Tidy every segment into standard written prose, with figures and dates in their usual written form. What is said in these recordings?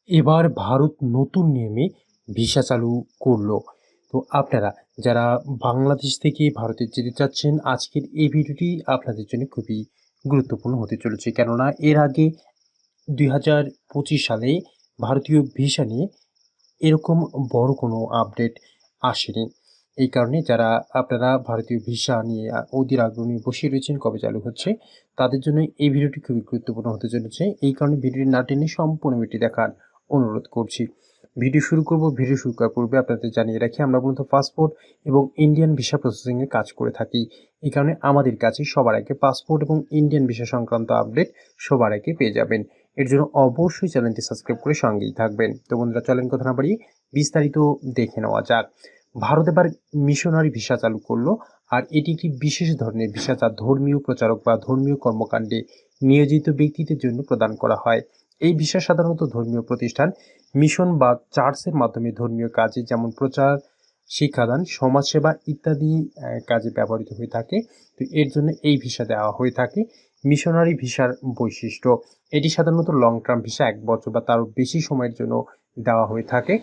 এবার ভারত নতুন নিয়মে ভিসা চালু করলো। তো আপনারা যারা বাংলাদেশ থেকে ভারতে যেতে চাচ্ছেন, আজকের এই ভিডিওটি আপনাদের জন্য খুবই গুরুত্বপূর্ণ হতে চলেছে। কেননা এর আগে 2025 সালে ভারতীয় ভিসা নিয়ে এরকম বড় কোনো আপডেট আসেনি। এই কারণে যারা আপনারা ভারতীয় ভিসা নিয়ে অধীর আগ্রহ নিয়ে বসে রয়েছেন কবে চালু হচ্ছে, তাদের জন্য এই ভিডিওটি খুবই গুরুত্বপূর্ণ হতে চলেছে। এই কারণে ভিডিওটি না টেনে সম্পূর্ণ ভিডিওটি দেখার অনুরোধ করছি। ভিডিও শুরু করার পূর্বে আপনাদের জানিয়ে রাখি, আমরা মূলত পাসপোর্ট এবং ইন্ডিয়ান ভিসা প্রসেসিংয়ে কাজ করে থাকি। এই কারণে আমাদের কাছে সবার আগে পাসপোর্ট এবং ইন্ডিয়ান ভিসা সংক্রান্ত আপডেট সবার আগে পেয়ে যাবেন। এর জন্য অবশ্যই চ্যানেলটি সাবস্ক্রাইব করে সঙ্গেই থাকবেন। তো বন্ধুরা, চলেন কথা না বাড়িয়ে বিস্তারিত দেখে নেওয়া যাক। ভারত এবার মিশনারি ভিসা চালু করলো, আর এটি একটি বিশেষ ধরনের ভিসা যা ধর্মীয় প্রচারক বা ধর্মীয় কর্মকাণ্ডে নিয়োজিত ব্যক্তিদের জন্য প্রদান করা হয়। এই ভিসা সাধারণত ধর্মীয় প্রতিষ্ঠান, মিশন বা চার্চের মাধ্যমে ধর্মীয় কাজে যেমন প্রচার, শিক্ষাদান, সমাজসেবা ইত্যাদি কাজে ব্যবহৃত হয়ে থাকে। তো এর জন্য এই ভিসা দেওয়া হয়ে থাকে। মিশনারি ভিসার বৈশিষ্ট্য: এটি সাধারণত লং টার্ম ভিসা, 1 বছর বা তারও বেশি সময়ের জন্য দেওয়া হয়ে থাকে।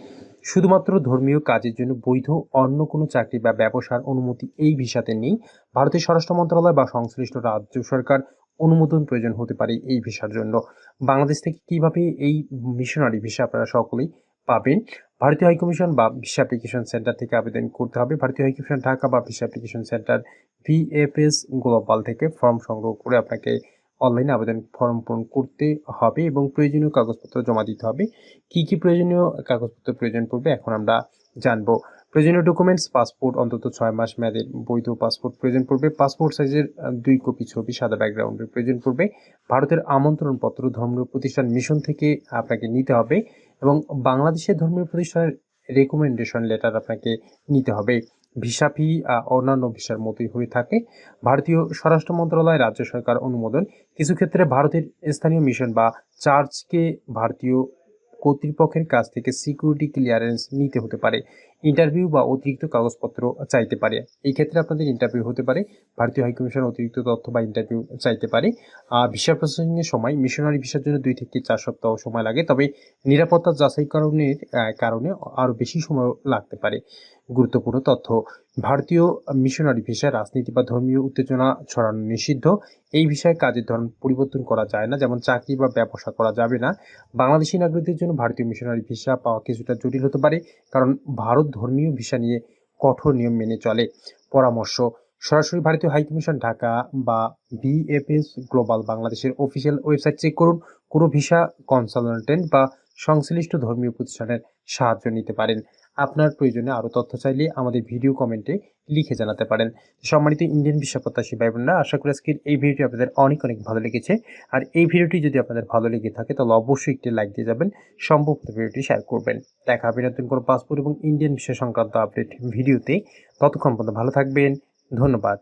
শুধুমাত্র ধর্মীয় কাজের জন্য বৈধ, অন্য কোনো চাকরি বা ব্যবসার অনুমতি এই ভিসাতে নেই। ভারতের স্বরাষ্ট্র মন্ত্রণালয় বা সংশ্লিষ্ট রাজ্য সরকার অনুমোদন প্রয়োজন হতে পারে এই ভিসার জন্য। বাংলাদেশ থেকে কিভাবে এই মিশনারি ভিসা আপনারা সকলেই পাবেন? ভারতীয় হাইকমিশন বা ভিসা অ্যাপ্লিকেশন সেন্টার থেকে আবেদন করতে হবে। ভারতীয় হাইকমিশন ঢাকা বা visa application centre VFS global থেকে ফর্ম সংগ্রহ করে আপনাকে অনলাইনে আবেদন ফর্ম পূরণ করতে হবে এবং প্রয়োজনীয় কাগজপত্র জমা দিতে হবে। কি কি প্রয়োজনীয় কাগজপত্র প্রয়োজন পড়বে এখন আমরা জানবো। প্রয়োজনীয় ডকুমেন্টস: পাসপোর্ট, অন্তত 6 মাস মেয়াদের বৈধ পাসপোর্ট প্রয়োজন পড়বে। পাসপোর্ট সাইজের 2 কপি ছবি, সাদা ব্যাকগ্রাউন্ডের প্রয়োজন পড়বে। ভারতের আমন্ত্রণপত্র ধর্মীয় প্রতিষ্ঠান মিশন থেকে আপনাকে নিতে হবে এবং বাংলাদেশের ধর্মীয় প্রতিষ্ঠানের রেকমেন্ডেশন লেটার আপনাকে নিতে হবে। ভিসা ফি অন্যান্য ভিসার মতোই হয়ে থাকে। ভারতীয় স্বরাষ্ট্র মন্ত্রণালয়, রাজ্য সরকার অনুমোদন: কিছু ক্ষেত্রে ভারতের স্থানীয় মিশন বা চার্চকে ভারতীয় কর্তৃপক্ষের কাছ থেকে সিকিউরিটি ক্লিয়ারেন্স নিতে হতে পারে। ইন্টারভিউ বা অতিরিক্ত কাগজপত্র চাইতে পারে। এই ক্ষেত্রে আপনাদের ইন্টারভিউ হতে পারে। ভারতীয় হাইকমিশন অতিরিক্ত তথ্য বা ইন্টারভিউ চাইতে পারে। ভিসা প্রসেসিংয়ের সময় মিশনারি ভিসার জন্য 2 থেকে 4 সপ্তাহ সময় লাগে, তবে নিরাপত্তা যাচাইকরণের কারণে আরও বেশি সময় লাগতে পারে। গুরুত্বপূর্ণ তথ্য: ভারতীয় মিশনারি ভিসায় রাজনীতি বা ধর্মীয় উত্তেজনা ছড়ানো নিষিদ্ধ। এই বিষয়ে কাজের ধরন পরিবর্তন করা যায় না, যেমন চাকরি বা ব্যবসা করা যাবে না। বাংলাদেশি নাগরিকদের জন্য ভারতীয় মিশনারি ভিসা পাওয়া কিছুটা জটিল হতে পারে, কারণ ভারত ধর্মীয় ভিসা নিয়ে কঠোর নিয়ম মেনে চলে। পরামর্শ: সরাসরি ভারতীয় হাইকমিশন ঢাকা বা বিএফএস গ্লোবাল বাংলাদেশের অফিসিয়াল ওয়েবসাইট চেক করুন। কোনো ভিসা কনসালটেন্ট বা সংশ্লিষ্ট ধর্মীয় প্রতিষ্ঠানের সাহায্য নিতে পারেন। আপনার প্রয়োজনে আরও তথ্য চাইলে আমাদের ভিডিও কমেন্টে লিখে জানাতে পারেন। সম্মানিত ইন্ডিয়ান ভিসা প্রত্যাশী ভাই বোনেরা, আশা করি আজকের এই ভিডিওটি আপনাদের অনেক ভালো লেগেছে। আর এই ভিডিওটি যদি আপনাদের ভালো লেগে থাকে তাহলে অবশ্যই একটি লাইক দিয়ে যাবেন, সম্ভব ভিডিওটি শেয়ার করবেন। দেখা হবে নতুন কোনো পাসপোর্ট এবং ইন্ডিয়ান ভিসা সংক্রান্ত আপডেট ভিডিওতে। ততক্ষণ পর্যন্ত ভালো থাকবেন। ধন্যবাদ।